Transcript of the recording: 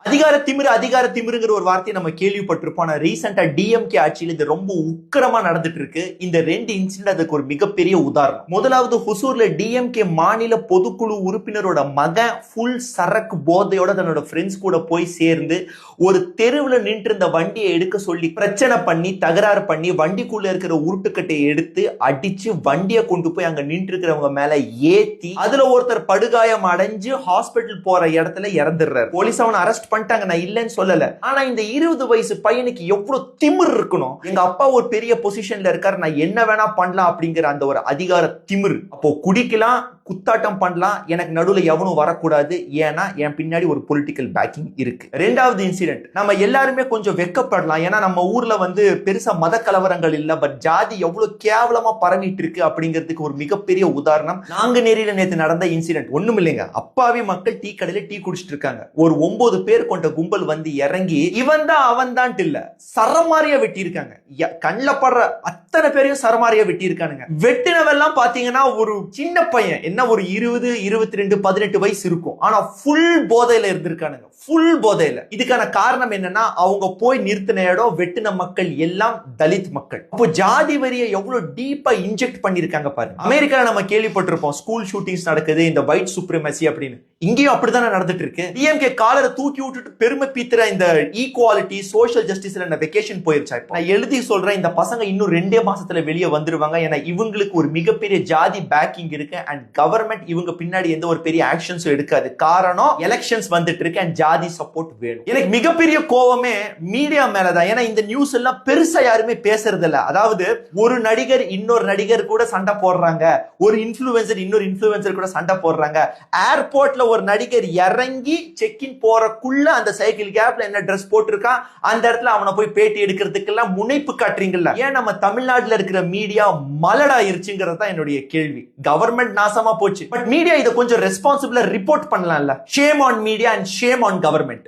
அதிகார திமிருங்கிற ஒரு வார்த்தையை நம்ம கேள்விப்பட்டிருப்போம். ஆனா ரீசெண்டா டிஎம்கே ஆட்சியில் இது ரொம்ப உக்கிரமா நடந்துட்டு இருக்கு. இந்த ரெண்டு இன்சிடென்ட் அதுக்கு ஒரு மிகப்பெரிய உதாரணம். முதலாவது ஹுசூர்ல டிஎம்கே மாநில பொதுக்குழு உறுப்பினரோட மகன் ஃபுல் சரக்கு போதையோட தன்னோட ஃப்ரெண்ட்ஸ் கூட போய் சேர்ந்து ஒரு தெருவில் நின்று இருந்த வண்டியை எடுக்க சொல்லி பிரச்சனை பண்ணி தகராறு பண்ணி வண்டிக்குள்ள இருக்கிற உருட்டுக்கட்டையை எடுத்து அடிச்சு வண்டியை கொண்டு போய் அங்க நின்று இருக்கிறவங்க மேல ஏத்தி அதுல ஒருத்தர் படுகாயம் அடைஞ்சு ஹாஸ்பிட்டல் போற இடத்துல இறந்துடுறாரு. போலீஸ் அவனை அரெஸ்ட் பண்ணிட்டாங்க, நான் இல்லைன்னு சொல்லல. ஆனா இந்த 20 வயசு பையனுக்கு எவ்வளவு திமிர் இருக்கணும். எங்க அப்பா ஒரு பெரிய பொசிஷன்ல இருக்காரு, நான் என்ன வேணா பண்ணலாம் அப்படிங்கிற அந்த ஒரு அதிகார திமிர். அப்போ குடிக்கலாம், குத்தாட்டம் பண்ணலாம், எனக்கு நடுவுல எவனும் வரக்கூடாது, ஏன்னா என் பின்னாடி ஒரு பொலிட்டிக்கல் பேக்கிங் இருக்கு. ரெண்டாவது இன்சிடென்ட், நம்ம எல்லாருமே கொஞ்சம் வெக்கப்படலாம். ஏன்னா நம்ம ஊர்ல பெருசா மத கலவரங்கள் இல்ல, பட் ஜாதி எவ்வளவு கேவலமா பரவிட்டு இருக்கு அப்படிங்கிறதுக்கு ஒரு மிகப்பெரிய உதாரணம் நாங்குநேரியில நேத்து நடந்த இன்சிடென்ட். ஒண்ணும் இல்லைங்க, அப்பாவி மக்கள் டீ கடையில டீ குடிச்சிட்டு இருக்காங்க. ஒரு 9 பேர் கொண்ட கும்பல் வந்து இறங்கி இவன் தான் அவன் தான் இல்ல, சரமாரியா வெட்டி இருக்காங்க. கண்ல படுற அத்தனை பேரையும் சரமாரியா வெட்டி இருக்கானுங்க. வெட்டினவெல்லாம் பாத்தீங்கன்னா ஒரு சின்ன பையன், என்ன ஒரு 20, 22, 18 வயசு இருக்கும். ஆனா ஃபுல் போதையில இருந்திருக்கானுங்க, ஃபுல் போதையில. இதுக்கான காரணம் என்னன்னா, அவங்க போய் நிறுத்தின இடம், வெட்டின மக்கள் எல்லாம் தலித் மக்கள். அப்போ ஜாதி வரியை எவ்வளவு டீப்பா இன்ஜெக்ட் பண்ணிருக்காங்க பாருங்க. அமெரிக்கால நம்ம கேள்விப்பட்டிருப்போம் ஸ்கூல் ஷூட்டிங்ஸ் நடக்குது, இந்த ஒயிட் சுப்ரமசி அப்படின்னு. இங்கேயும் அப்படித்தானே நடந்துட்டு இருக்கு. டிஎம்கே காலரை தூக்கி விட்டுட்டு பெருமை பீத்துற இந்த ஈக்குவாலிட்டி சோஷியல் ஜஸ்டிஸ்ல நான் வெக்கேஷன் போயிருச்சா? நான் எழுதி சொல்றேன், இந்த பசங்க இன்னும் 2 மாசத்துல வெளியே வந்துருவாங்க. ஏன்னா இவங்களுக்கு ஒரு மிகப்பெரிய ஜாதி பேக்கிங் இருக்கு அண்ட் கவர்மெண்ட் இவங்க பின்னாடி எந்த ஒரு பெரிய ஆக்ஷன்ஸும் எடுக்காது. காரணம் எலெக்ஷன்ஸ் வந்துட்டு இருக்கு அண்ட் ஜாதி சப்போர்ட் வேணும். எனக்கு மிகப்பெரிய கோவமே மீடியா மேலதான். ஏன்னா இந்த நியூஸ் எல்லாம் பெருசா யாருமே பேசுறது இல்ல. அதாவது ஒரு நடிகர் இன்னொரு நடிகர் கூட சண்டை போடுறாங்க, ஒரு இன்ஃப்ளூயன்சர் இன்னொரு இன்ஃப்ளூயன்சர் கூட சண்டை போடுறாங்க, ஏர்போர்ட்ல ஒரு நடிகர் இறங்கி செக்கின் போறக்குள்ள அந்த சைக்கிள் கேப்ல என்ன ட்ரெஸ் போட்டிருக்கான் அந்த இடத்துல அவனை போய் பேட்டி எடுக்கிறதுக்கெல்லாம் முனைப்பு காட்டுறீங்கல்ல. ஏன் நம்ம தமிழ்நாட்டுல இருக்கிற மீடியா மலடாயிருச்சுங்கிறது தான் என்னுடைய கேள்வி. கவர்மெண்ட் நாசமா போச்சு, பட் மீடியா இதை கொஞ்சம் ரெஸ்பான்சிபிளா ரிப்போர்ட் பண்ணலாம்ல. Shame on media and shame on government.